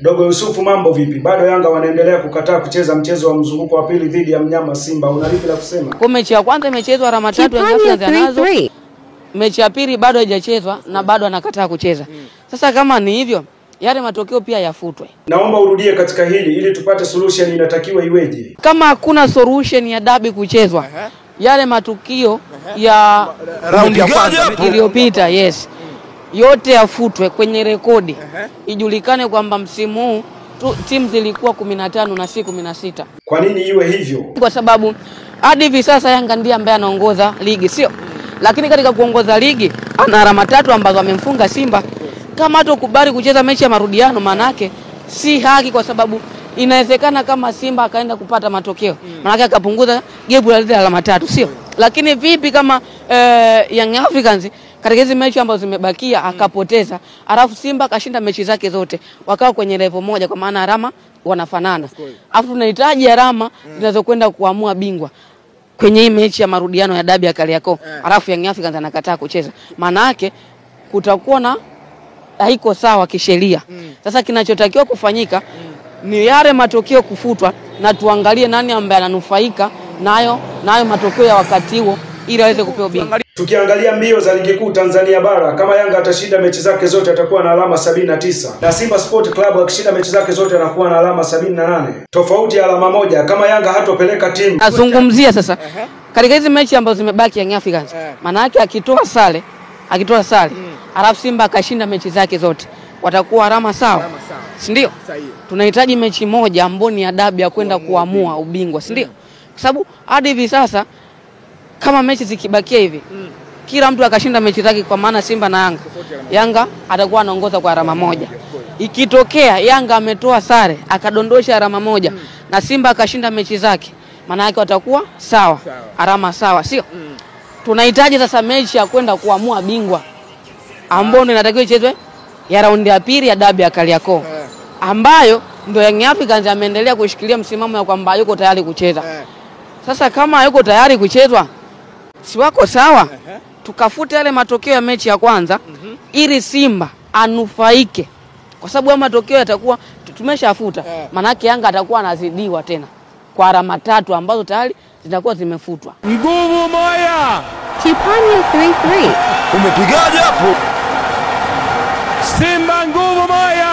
Dogo Yusufu, mambo vipi? Bado Yanga wanaendelea kukataa kucheza mchezo wa mzunguko wa pili dhidi ya mnyama Simba. Unalipi la kusema? Kwa mechi ya kwanza imechezwa alama 3 Yanga nazo. Mechi ya pili bado haijachezwa na bado anakataa kucheza. Sasa kama ni hivyo, yale matokeo pia yafutwe. Naomba urudie katika hili ili tupate solution inatakiwa iweje. Kama hakuna solution ya dabi kuchezwa, yale matukio ya raundi ya kwanza iliyopita, yote yafutwe kwenye rekodi. Ijulikane kwamba msimu huu timu zilikuwa 15 na si 16. Kwa nini iwe hivyo? Kwa sababu hadi hivi sasa Yanga ndiye ambaye anaongoza ligi, sio? Lakini katika kuongoza ligi ana alama 3 ambazo amemfunga Simba. Kama hatokubali kucheza mechi ya marudiano, manake si haki, kwa sababu inawezekana kama Simba akaenda kupata matokeo, manake akapunguza gepu la alama 3, sio? Lakini vipi kama Young Africans katika hizo mechi ambazo zimebakia akapoteza, alafu Simba akashinda mechi zake zote, wakao kwenye level moja, kwa maana alama wanafanana. Alafu tunahitaji alama zinazokwenda kuamua bingwa kwenye hii mechi ya marudiano ya dabi ya Kariakoo, alafu Young Africans anakataa kucheza, maana yake kutakuwa na haiko sawa kisheria. Sasa kinachotakiwa kufanyika ni yale matokeo kufutwa na tuangalie nani ambaye ananufaika nayo matokeo ya wakati huo ili aweze kupewa bingwa. Tukiangalia mbio za ligi kuu Tanzania bara, kama Yanga atashinda mechi zake zote atakuwa na alama 79, na Simba Sport Club akishinda mechi zake zote anakuwa na alama 78. Tofauti ya alama moja kama Yanga hatopeleka timu. Nazungumzia sasa katika hizo mechi ambazo zimebaki Young Africans, maana yake akitoa sare alafu Simba akashinda mechi zake zote watakuwa alama sawa. Si ndio? Tunahitaji mechi moja ambayo ni ya dabi ya kwenda kuamua ubingwa, si ndio? Kwa sababu hadi hivi sasa kama mechi zikibakia hivi, kila mtu akashinda mechi zake, kwa maana Simba na Yanga atakuwa anaongoza kwa alama 1. Ikitokea Yanga ametoa sare akadondosha alama 1 na Simba akashinda mechi zake, maana yake watakuwa sawa, alama sawa, sio? Tunahitaji sasa mechi ya kwenda kuamua bingwa ambayo inatakiwa ichezwe ya raundi ya pili ya dabi ya Kariakoo, ambayo ndio Young Africans ameendelea kushikilia msimamo ya kwamba yuko tayari kucheza. Sasa kama yuko tayari kuchezwa, si wako sawa, tukafute yale matokeo ya mechi ya kwanza ili Simba anufaike, kwa sababu ya matokeo yatakuwa tumeshafuta, maana yake Yanga atakuwa anazidiwa tena kwa alama 3 ambazo tayari zitakuwa zimefutwa. Nguvu moja Chipani 33. Umepigaje hapo? Simba nguvu moja.